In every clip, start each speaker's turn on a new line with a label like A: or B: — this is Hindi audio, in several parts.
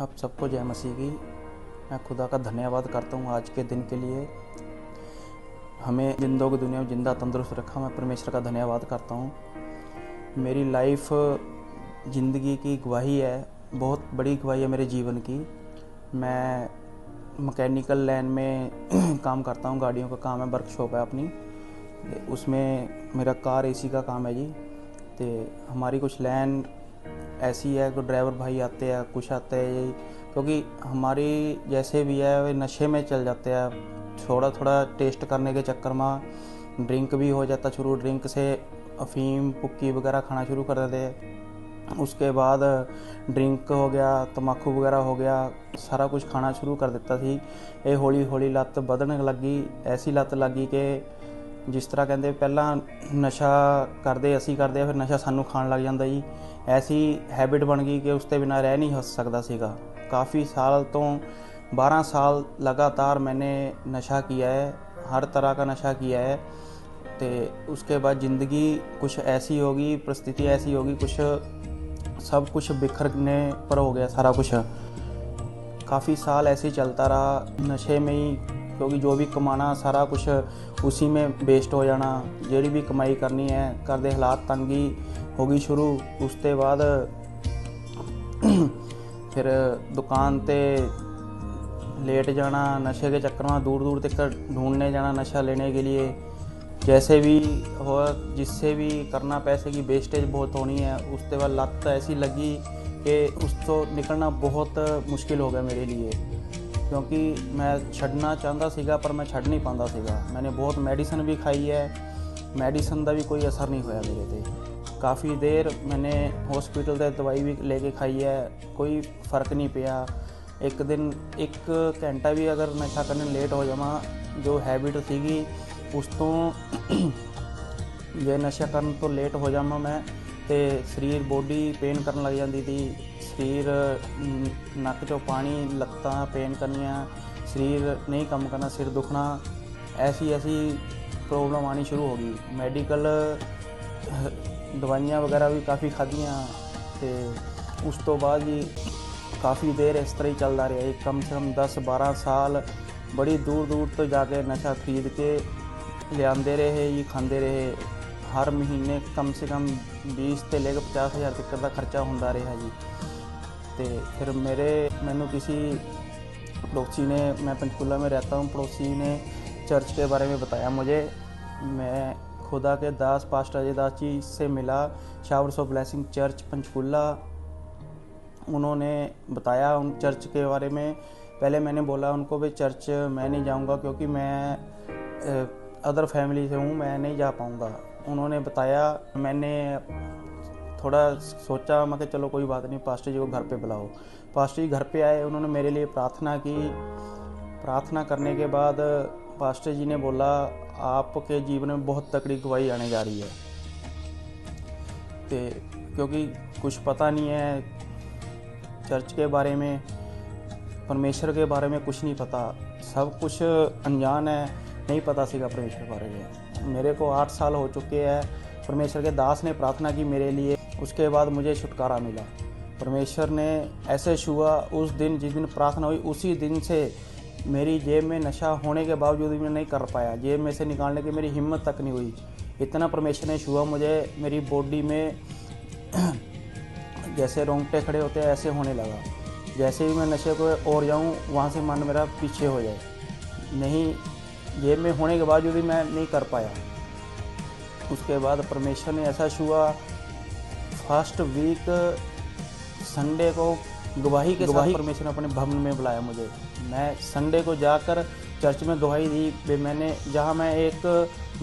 A: आप सबको जय मसीह की। मैं खुदा का धन्यवाद करता हूँ आज के दिन के लिए। हमें जिंदों की दुनिया में ज़िंदा तंदुरुस्त रखा। मैं परमेश्वर का धन्यवाद करता हूँ। मेरी लाइफ ज़िंदगी की गवाही है, बहुत बड़ी गवाही है मेरे जीवन की। मैं मैकेनिकल लाइन में काम करता हूँ, गाड़ियों का काम है, वर्कशॉप है अपनी। उसमें मेरा कार एसी का काम है जी। तो हमारी कुछ लाइन ऐसी है कि ड्राइवर भाई आते हैं, कुछ आते हैं, क्योंकि हमारी जैसे भी है वे नशे में चल जाते हैं। थोड़ा थोड़ा टेस्ट करने के चक्कर में ड्रिंक भी हो जाता शुरू। ड्रिंक से अफीम पुक्की वगैरह खाना शुरू कर देते। उसके बाद ड्रिंक हो गया, तम्बाकू वगैरह हो गया, सारा कुछ खाना शुरू कर देता थी। ये हौली हौली लत बधन लगी। ऐसी लत लगी कि जिस तरह कहते पहला नशा करते असी करते, फिर नशा सानू खाण लग जाता जी। ऐसी हैबिट बन गई कि उसके बिना रह नहीं सकता सीगा। काफ़ी साल तो 12 साल लगातार मैंने नशा किया है, हर तरह का नशा किया है। तो उसके बाद ज़िंदगी कुछ ऐसी होगी, परिस्थिति ऐसी होगी, कुछ सब कुछ बिखरने पर हो गया सारा कुछ। काफ़ी साल ऐसे ही चलता रहा नशे में ही, क्योंकि जो भी कमाना सारा कुछ उसी में वेस्ट हो जाना। जेड़ी भी कमाई करनी है घर दे हालात तंगी हो गई शुरू। उसके बाद फिर दुकान ते लेट जाना, नशे के चक्कर में दूर दूर तक ढूंढने जाना नशा लेने के लिए। जैसे भी हो, जिससे भी करना, पैसे की वेस्टेज बहुत होनी है। उसके बाद लत ऐसी लगी कि उसको निकलना बहुत मुश्किल हो गया मेरे लिए, क्योंकि मैं छड़ना चाहता सीगा पर मैं छड़ नहीं पाता सीगा। मैंने बहुत मेडिसिन भी खाई है, मेडिसिन का भी कोई असर नहीं होया मेरे पे। काफ़ी देर मैंने हॉस्पिटल से दवाई भी लेके खाई है, कोई फ़र्क नहीं पिया। एक दिन 1 घंटा भी अगर नशा करने लेट हो जावा, जो हैबिट सीगी उस तो जे नशा करने तो लेट हो जावा मैं, तो शरीर बॉडी पेन करन लग जाती थी। शरीर नक चो पानी, लत्तां पेन करनियाँ, शरीर नहीं काम करना, सिर दुखना, ऐसी ऐसी प्रॉब्लम आनी शुरू हो गई। मेडिकल दवाइयाँ वगैरह भी काफ़ी खादियाँ। तो उस तो बाद ही काफ़ी देर इस तरह ही चलता रहा। कम से कम 10-12 साल बड़ी दूर दूर तो जाके नशा खरीद के लियाते रहे जी, खाते रहे। हर महीने कम से कम 20 से लेकर 50 हज़ार तक का खर्चा होता रहा जी। तो फिर मैनू किसी पड़ोसी ने, मैं पंचकूला में रहता हूँ, पड़ोसी ने चर्च के बारे में बताया मुझे। मैं खुदा के दास पास्टर अजय दास जी से मिला, showers of blessing church Panchkula. उन्होंने बताया उन चर्च के बारे में। पहले मैंने बोला उनको भी चर्च मैं नहीं जाऊंगा, क्योंकि मैं अदर फैमिली से हूँ, मैं नहीं जा पाऊँगा। उन्होंने बताया, मैंने थोड़ा सोचा, मैं कि चलो कोई बात नहीं, पास्टर जी को घर पे बुलाओ। पास्टर जी घर पे आए, उन्होंने मेरे लिए प्रार्थना की। प्रार्थना करने के बाद पास्टर जी ने बोला, आपके जीवन में बहुत तकड़ी गवाही आने जा रही है। तो क्योंकि कुछ पता नहीं है चर्च के बारे में, परमेश्वर के बारे में कुछ नहीं पता, सब कुछ अनजान है, नहीं पता सीगा परमेश्वर के बारे में। मेरे को 8 साल हो चुके हैं। परमेश्वर के दास ने प्रार्थना की मेरे लिए, उसके बाद मुझे छुटकारा मिला। परमेश्वर ने ऐसे छुआ उस दिन, जिस दिन प्रार्थना हुई उसी दिन से मेरी जेब में नशा होने के बावजूद भी मैं नहीं कर पाया, जेब में से निकालने की मेरी हिम्मत तक नहीं हुई। इतना परमेश्वर ने छुआ मुझे, मेरी बॉडी में जैसे रोंगटे खड़े होते हैं ऐसे होने लगा। जैसे ही मैं नशे को और जाऊँ, वहाँ से मन मेरा पीछे हो जाए। नहीं, जेब में होने के बावजूद भी मैं नहीं कर पाया। उसके बाद परमेश्वर ने ऐसा छुआ, फर्स्ट वीक संडे को गवाही के साथ परमेश्वर ने अपने भवन में बुलाया मुझे। मैं संडे को जाकर चर्च में गवाही दी। मैंने जहाँ मैं 1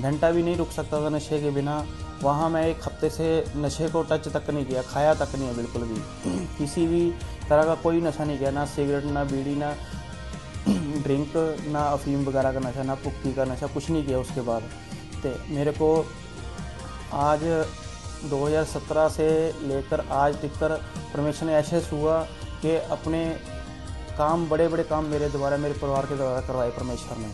A: घंटा भी नहीं रुक सकता था नशे के बिना, वहाँ मैं 1 हफ्ते से नशे को टच तक नहीं किया, खाया तक नहीं है बिल्कुल भी। किसी भी तरह का कोई नशा नहीं किया, ना सिगरेट, ना बीड़ी, ना ड्रिंक, ना अफीम वगैरह का नशा, ना पुक्की का नशा, कुछ नहीं किया उसके बाद। तो मेरे को आज 2017 से लेकर आज तक परमेश्वर ने ऐसे हुआ कि अपने काम, बड़े बड़े काम मेरे द्वारा, मेरे परिवार के द्वारा करवाए परमेश्वर ने।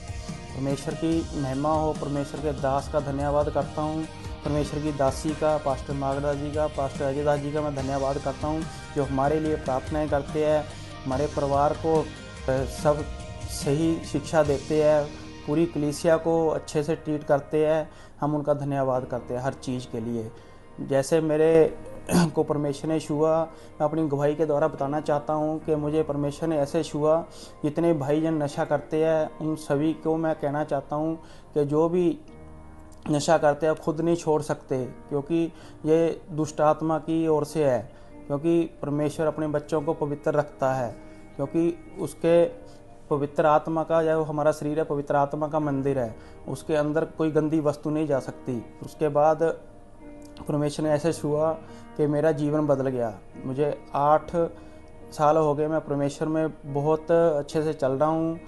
A: परमेश्वर की महिमा हो। परमेश्वर के दास का धन्यवाद करता हूँ। परमेश्वर की दासी का, पास्टर मागदा जी का, पास्टर अजय दास जी का मैं धन्यवाद करता हूँ, जो हमारे लिए प्रार्थनाएं करते हैं। हमारे परिवार को सब सही शिक्षा देते हैं, पूरी कलीसिया को अच्छे से ट्रीट करते हैं। हम उनका धन्यवाद करते हैं हर चीज़ के लिए। जैसे मेरे को परमेश्वर ने छुआ, मैं अपनी गवाही के द्वारा बताना चाहता हूँ कि मुझे परमेश्वर ने ऐसे छुआ। जितने भाईजन नशा करते हैं उन सभी को मैं कहना चाहता हूँ कि जो भी नशा करते हैं खुद नहीं छोड़ सकते, क्योंकि ये दुष्ट आत्मा की ओर से है। क्योंकि परमेश्वर अपने बच्चों को पवित्र रखता है, क्योंकि उसके पवित्र आत्मा का, जो हमारा शरीर है पवित्र आत्मा का मंदिर है, उसके अंदर कोई गंदी वस्तु नहीं जा सकती। उसके बाद परमेश्वर ने ऐसे छुआ कि मेरा जीवन बदल गया। मुझे 8 साल हो गए, मैं परमेश्वर में बहुत अच्छे से चल रहा हूँ।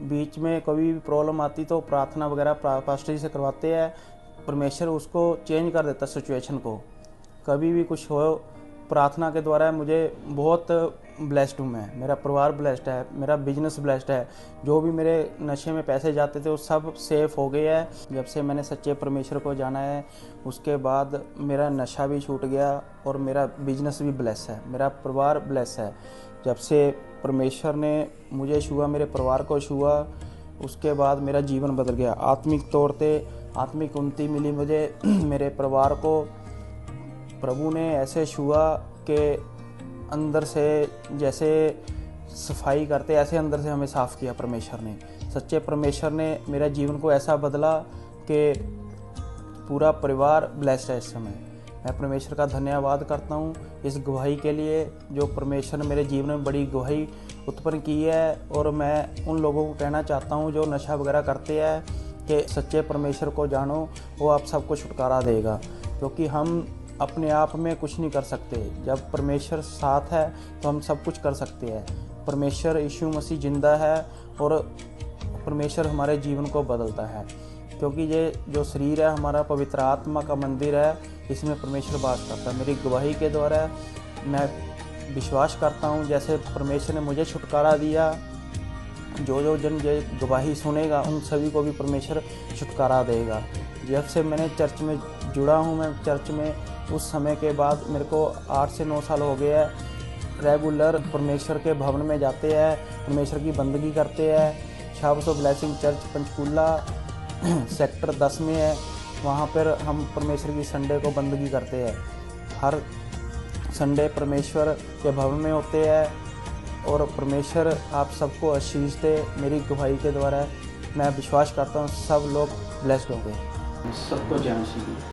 A: बीच में कभी भी प्रॉब्लम आती तो प्रार्थना वगैरह पास्टर जी से करवाते हैं, परमेश्वर उसको चेंज कर देता सिचुएशन को। कभी भी कुछ हो, प्रार्थना के द्वारा मुझे बहुत ब्लेस्ड हूँ मैं, मेरा परिवार ब्लेस्ड है, मेरा बिजनेस ब्लेस्ड है। जो भी मेरे नशे में पैसे जाते थे वो सब सेफ हो गए है जब से मैंने सच्चे परमेश्वर को जाना है। उसके बाद मेरा नशा भी छूट गया और मेरा बिजनेस भी ब्लेस है, मेरा परिवार ब्लेस है। जब से परमेश्वर ने मुझे छुआ, मेरे परिवार को छुआ, उसके बाद मेरा जीवन बदल गया। आत्मिक तौर पे आत्मिक उन्नति मिली मुझे। मेरे परिवार को प्रभु ने ऐसे छुआ कि अंदर से जैसे सफाई करते ऐसे अंदर से हमें साफ़ किया परमेश्वर ने। सच्चे परमेश्वर ने मेरा जीवन को ऐसा बदला कि पूरा परिवार ब्लेस्ड है इस समय। मैं परमेश्वर का धन्यवाद करता हूँ इस गवाही के लिए, जो परमेश्वर ने मेरे जीवन में बड़ी गवाही उत्पन्न की है। और मैं उन लोगों को कहना चाहता हूँ जो नशा वगैरह करते हैं कि सच्चे परमेश्वर को जानो, वो आप सबको छुटकारा देगा। क्योंकि हम अपने आप में कुछ नहीं कर सकते, जब परमेश्वर साथ है तो हम सब कुछ कर सकते हैं। परमेश्वर यीशु मसीह जिंदा है और परमेश्वर हमारे जीवन को बदलता है। क्योंकि ये जो शरीर है हमारा पवित्र आत्मा का मंदिर है, इसमें परमेश्वर वास करता है। मेरी गवाही के द्वारा मैं विश्वास करता हूँ, जैसे परमेश्वर ने मुझे छुटकारा दिया, जो जन ये गवाही सुनेगा उन सभी को भी परमेश्वर छुटकारा देगा। जब से मैंने चर्च में जुड़ा हूँ, मैं चर्च में उस समय के बाद मेरे को 8 से 9 साल हो गए हैं। रेगुलर परमेश्वर के भवन में जाते हैं, परमेश्वर की बंदगी करते हैं। शाब्स of blessing church Panchkula sector 10 में है, वहाँ पर हम परमेश्वर की संडे को बंदगी करते हैं। हर संडे परमेश्वर के भवन में होते हैं और परमेश्वर आप सबको आशीष दे। मेरी गवाही के द्वारा मैं विश्वास करता हूँ सब लोग ब्लेस्ड होंगे। सबको जय मसीह।